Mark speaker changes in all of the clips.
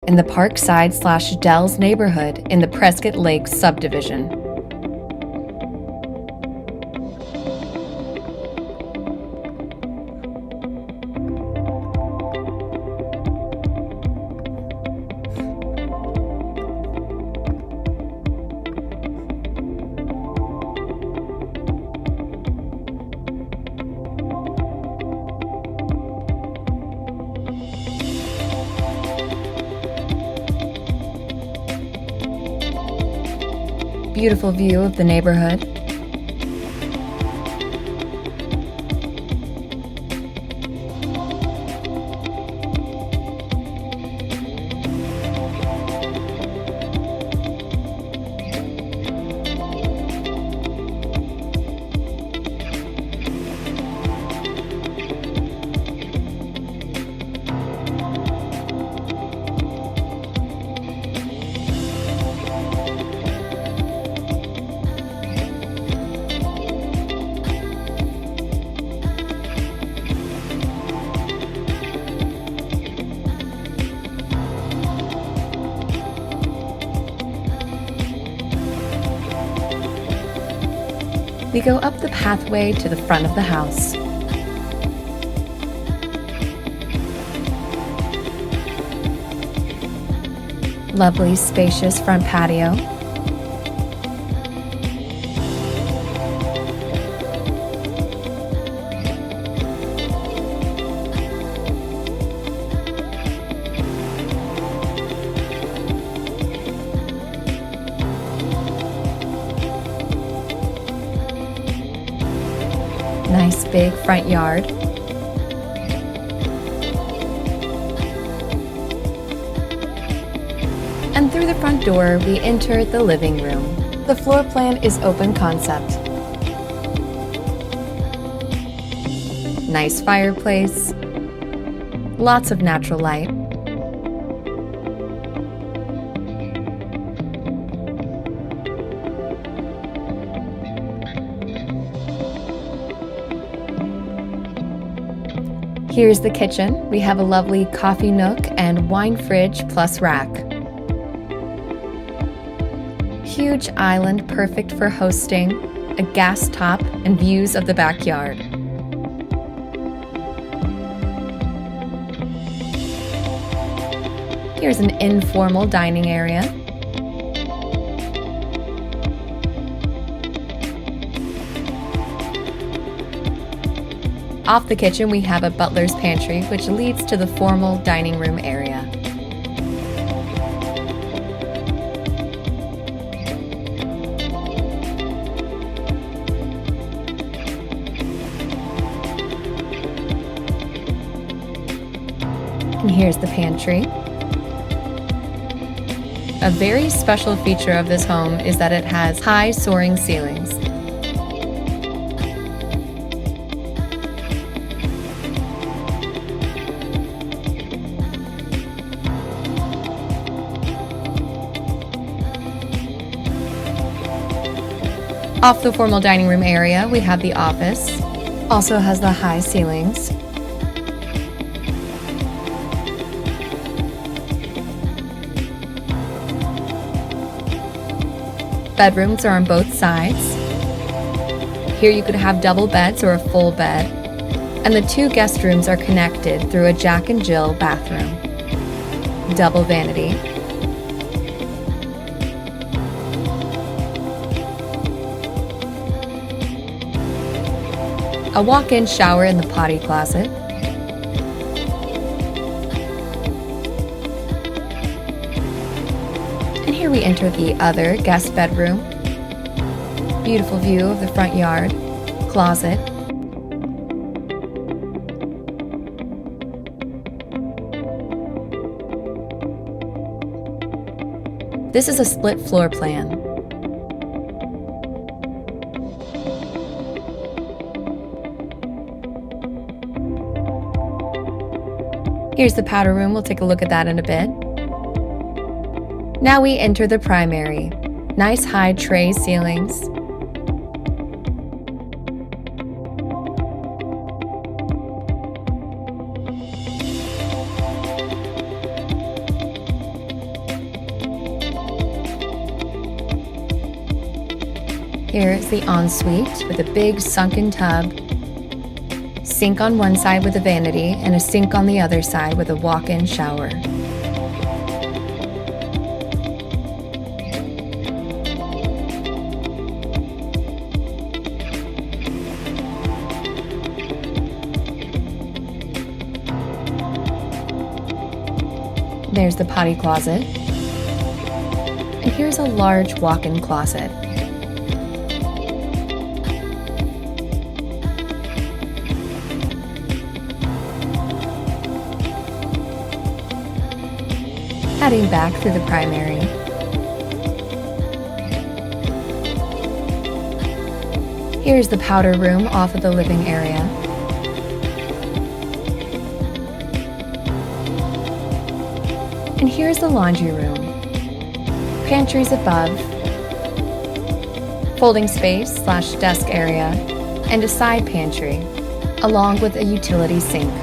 Speaker 1: in the Parkside/Dells neighborhood in the Prescott Lakes subdivision. Beautiful view of the neighborhood. We go up the pathway to the front of the house. Lovely, spacious front patio. Nice big front yard. And through the front door, we enter the living room. The floor plan is open concept. Nice fireplace. Lots of natural light. Here's the kitchen. We have a lovely coffee nook and wine fridge plus rack. Huge island perfect for hosting, a gas top, and views of the backyard. Here's an informal dining area. Off the kitchen, we have a butler's pantry, which leads to the formal dining room area. And here's the pantry. A very special feature of this home is that it has high soaring ceilings. Off the formal dining room area, we have the office. Also has the high ceilings. Bedrooms are on both sides. Here you could have double beds or a full bed. And the two guest rooms are connected through a Jack and Jill bathroom. Double vanity. A walk-in shower in the potty closet. And here we enter the other guest bedroom. Beautiful view of the front yard, closet. This is a split floor plan. Here's the powder room. We'll take a look at that in a bit. Now we enter the primary. Nice high tray ceilings. Here is the ensuite with a big sunken tub, sink on one side with a vanity, and a sink on the other side with a walk-in shower. There's the potty closet. And here's a large walk-in closet. Heading back through the primary. Here's the powder room off of the living area. And here's the laundry room. Pantries above, folding space / desk area, and a side pantry, along with a utility sink.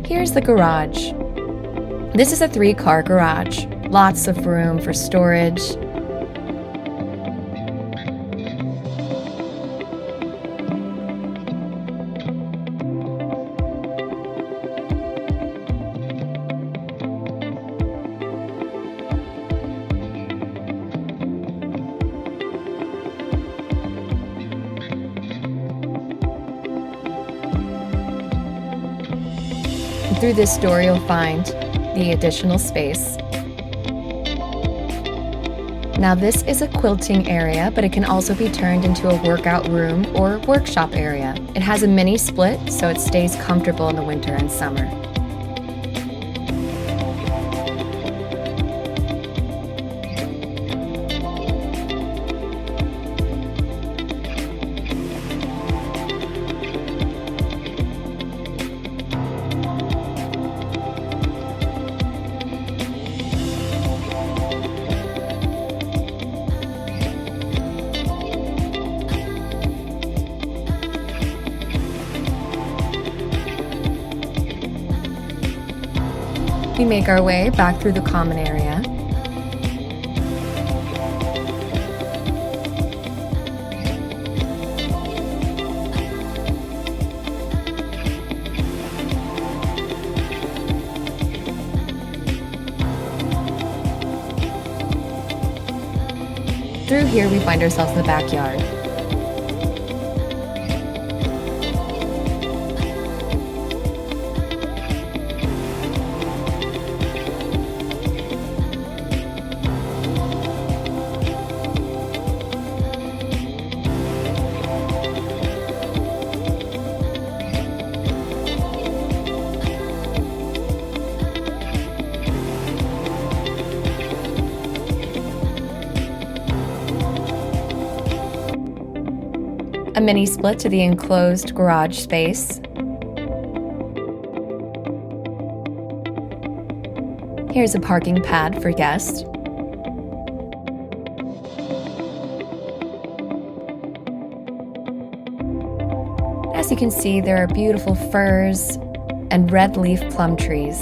Speaker 1: Here's the garage. This is a 3-car garage. Lots of room for storage. Through this door, you'll find the additional space. Now this is a quilting area, but it can also be turned into a workout room or workshop area. It has a mini split, so it stays comfortable in the winter and summer. We make our way back through the common area. Through here, we find ourselves in the backyard. A mini split to the enclosed garage space. Here's a parking pad for guests. As you can see, there are beautiful firs and red leaf plum trees.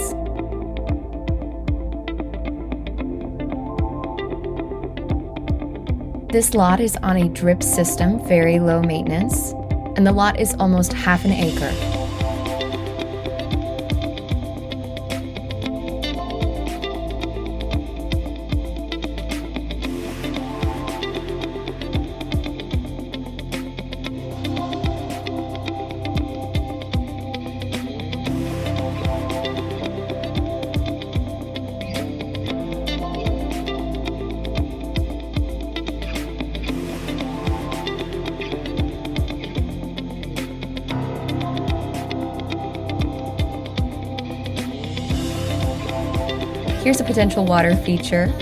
Speaker 1: This lot is on a drip system, very low maintenance, and the lot is almost half an acre. Here's a potential water feature.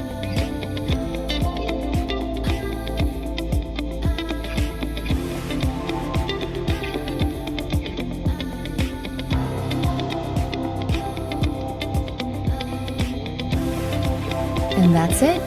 Speaker 1: And that's it.